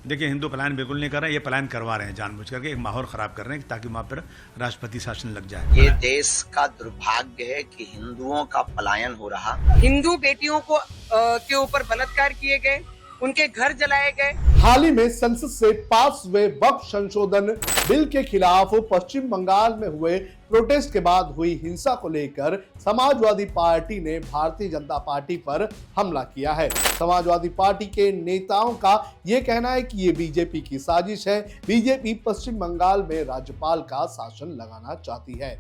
देखिए, हिंदू पलायन बिल्कुल नहीं कर रहे हैं, ये पलायन करवा रहे हैं जानबूझ करके, एक माहौल खराब कर रहे हैं ताकि वहाँ पर राष्ट्रपति शासन लग जाए। ये देश का दुर्भाग्य है कि हिंदुओं का पलायन हो रहा। हिंदू बेटियों को के ऊपर बलात्कार किए गए, उनके घर जलाए गए। हाल ही में संसद से पास हुए वक्फ संशोधन बिल के खिलाफ पश्चिम बंगाल में हुए प्रोटेस्ट के बाद हुई हिंसा को लेकर समाजवादी पार्टी ने भारतीय जनता पार्टी पर हमला किया है। समाजवादी पार्टी के नेताओं का यह कहना है कि ये बीजेपी की साजिश है। बीजेपी पश्चिम बंगाल में राज्यपाल का शासन लगाना चाहती है।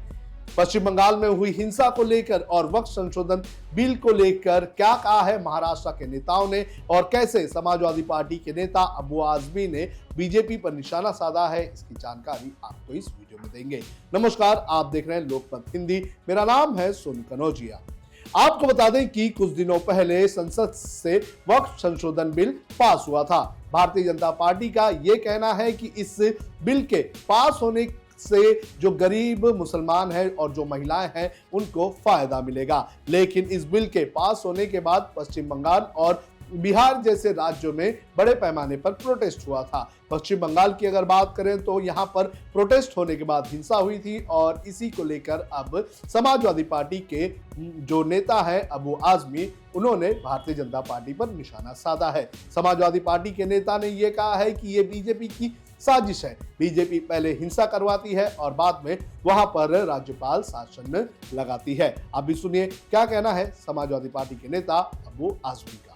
पश्चिम बंगाल में हुई हिंसा को लेकर और वक्फ संशोधन बिल को लेकर क्या कहा है महाराष्ट्र के नेताओं ने और कैसे समाजवादी पार्टी के नेता अबू आजमी ने बीजेपी पर निशाना साधा है, इसकी जानकारी आपको इस वीडियो में देंगे। नमस्कार, आप देख रहे हैं लोकमत हिंदी। मेरा नाम है सोनू कनौजिया। आपको बता दें कि कुछ दिनों पहले संसद से वक्फ संशोधन बिल पास हुआ था। भारतीय जनता पार्टी का यह कहना है कि इस बिल के पास होने से जो गरीब मुसलमान हैं और जो महिलाएं हैं उनको फायदा मिलेगा। लेकिन इस बिल के पास होने के बाद पश्चिम बंगाल और बिहार जैसे राज्यों में बड़े पैमाने पर प्रोटेस्ट हुआ था। पश्चिम बंगाल की अगर बात करें तो यहां पर प्रोटेस्ट होने के बाद हिंसा हुई थी और इसी को लेकर अब समाजवादी पार्टी के जो नेता है अबू आजमी, उन्होंने भारतीय जनता पार्टी पर निशाना साधा है। समाजवादी पार्टी के नेता ने यह कहा है कि यह बीजेपी की साजिश है। बीजेपी पहले हिंसा करवाती है और बाद में वहां पर राज्यपाल शासन लगाती है। आप भी सुनिए क्या कहना है समाजवादी पार्टी के नेता अबू आजमी का।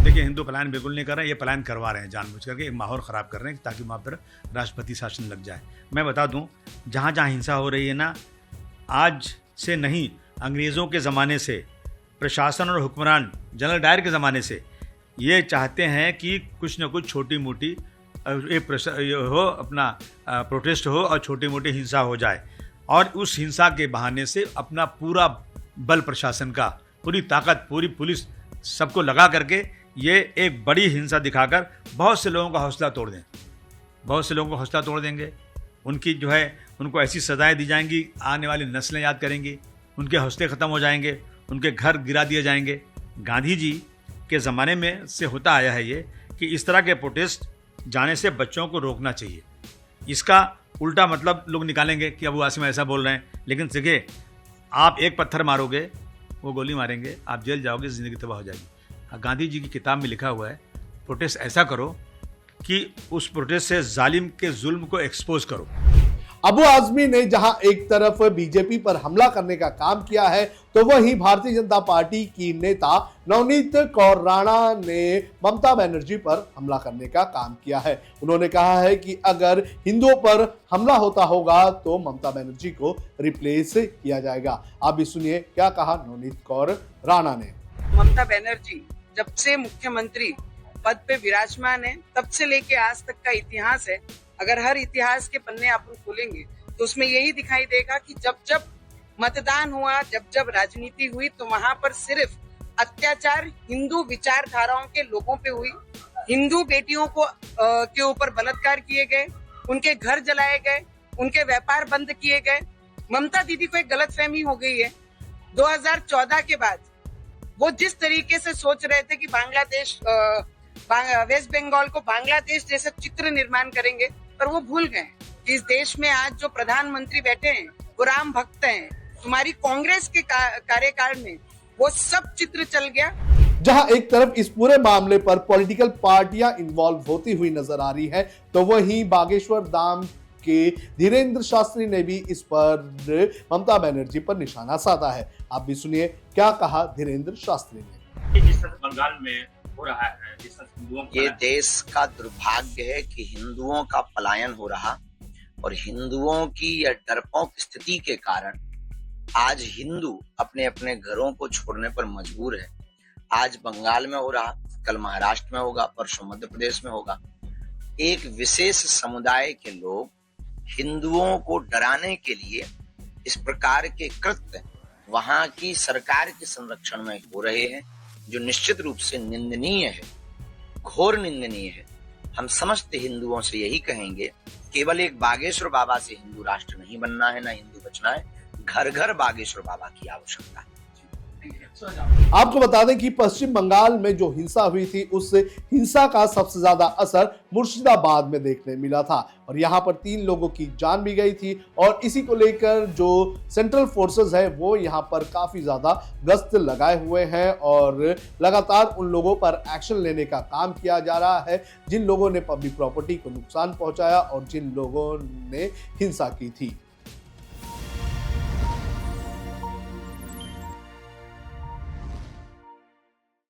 देखिए, हिंदू पलायन बिल्कुल नहीं कर रहे हैं, ये पलायन करवा रहे हैं जानबूझ करके, एक माहौल खराब कर रहे हैं ताकि वहाँ पर राष्ट्रपति शासन लग जाए। मैं बता दूं, जहाँ जहाँ हिंसा हो रही है ना, आज से नहीं, अंग्रेज़ों के ज़माने से, प्रशासन और हुक्मरान जनरल डायर के ज़माने से ये चाहते हैं कि कुछ न कुछ छोटी मोटी प्रोटेस्ट हो और छोटी मोटी हिंसा हो जाए और उस हिंसा के बहाने से अपना पूरा बल प्रशासन का, पूरी ताकत, पूरी पुलिस सबको लगा करके ये एक बड़ी हिंसा दिखाकर बहुत से लोगों का हौसला तोड़ दें। बहुत से लोगों का हौसला तोड़ देंगे। उनकी जो है उनको ऐसी सजाएं दी जाएंगी, आने वाली नस्लें याद करेंगी, उनके हौसले ख़त्म हो जाएंगे, उनके घर गिरा दिए जाएंगे। गांधी जी के ज़माने में से होता आया है ये कि इस तरह के प्रोटेस्ट जाने से बच्चों को रोकना चाहिए। इसका उल्टा मतलब लोग निकालेंगे कि अबू आसिम ऐसा बोल रहे हैं, लेकिन देखिए, आप एक पत्थर मारोगे, वो गोली मारेंगे, आप जेल जाओगे, ज़िंदगी तबाह हो जाएगी। गांधी जी की किताब में लिखा हुआ है, प्रोटेस्ट ऐसा करो कि उस प्रोटेस्ट से जालिम के जुल्म को एक्सपोज करो। अबू आजमी ने जहां एक तरफ बीजेपी पर हमला करने का काम किया है तो वहीं भारतीय जनता पार्टी की नेता नवनीत कौर राणा ने ममता बनर्जी पर हमला करने का काम किया है। उन्होंने कहा है कि अगर हिंदुओं पर हमला होता होगा तो ममता बनर्जी को रिप्लेस किया जाएगा। आप भी सुनिए क्या कहा नवनीत कौर राणा ने। ममता बनर्जी जब से मुख्यमंत्री पद पे विराजमान है, तब से लेके आज तक का इतिहास है। अगर हर इतिहास के पन्ने आप खोलेंगे तो उसमें यही दिखाई देगा कि जब जब मतदान हुआ, जब जब राजनीति हुई, तो वहां पर सिर्फ अत्याचार हिंदू विचारधाराओं के लोगों पे हुई। हिंदू बेटियों को के ऊपर बलात्कार किए गए, उनके घर जलाए गए, उनके व्यापार बंद किए गए। ममता दीदी को एक गलतफहमी हो गई है। 2014 के बाद वो जिस तरीके से सोच रहे थे कि बांग्लादेश, वेस्ट बंगाल को बांग्लादेश जैसा चित्र निर्माण करेंगे, पर वो भूल गए कि इस देश में आज जो प्रधानमंत्री बैठे हैं वो राम भक्त हैं। तुम्हारी कांग्रेस के कार्यकाल में वो सब चित्र चल गया। जहां एक तरफ इस पूरे मामले पर पॉलिटिकल पार्टियां इन्वॉल्व होती हुई नजर आ रही है तो वहीं बागेश्वर धाम के धीरेन्द्र शास्त्री ने भी इस पर ममता बनर्जी पर निशाना साधा है। आप भी सुनिए क्या कहा धीरेन्द्र शास्त्री ने। जिस तरह बंगाल में हो रहा है, जिस तरह हिंदुओं ये देश का दुर्भाग्य है कि हिंदुओं का पलायन हो रहा और हिंदुओं की यह डरपोक स्थिति के कारण आज हिंदू अपने अपने घरों को छोड़ने पर मजबूर है। आज बंगाल में हो रहा, कल महाराष्ट्र में होगा, परसों मध्य प्रदेश में होगा। एक विशेष समुदाय के लोग हिंदुओं को डराने के लिए इस प्रकार के कृत्य वहां की सरकार के संरक्षण में हो रहे हैं, जो निश्चित रूप से निंदनीय है, घोर निंदनीय है। हम समस्त हिंदुओं से यही कहेंगे, केवल एक बागेश्वर बाबा से हिंदू राष्ट्र नहीं बनना है, ना हिंदू बचना है। घर घर बागेश्वर बाबा की आवश्यकता है। आपको बता दें कि पश्चिम बंगाल में जो हिंसा हुई थी उस हिंसा का सबसे ज्यादा असर मुर्शिदाबाद में देखने मिला था और यहां पर 3 लोगों की जान भी गई थी और इसी को लेकर जो सेंट्रल फोर्सेस है वो यहां पर काफी ज्यादा गश्त लगाए हुए हैं और लगातार उन लोगों पर एक्शन लेने का काम किया जा रहा है जिन लोगों ने पब्लिक प्रॉपर्टी को नुकसान पहुंचाया और जिन लोगों ने हिंसा की थी।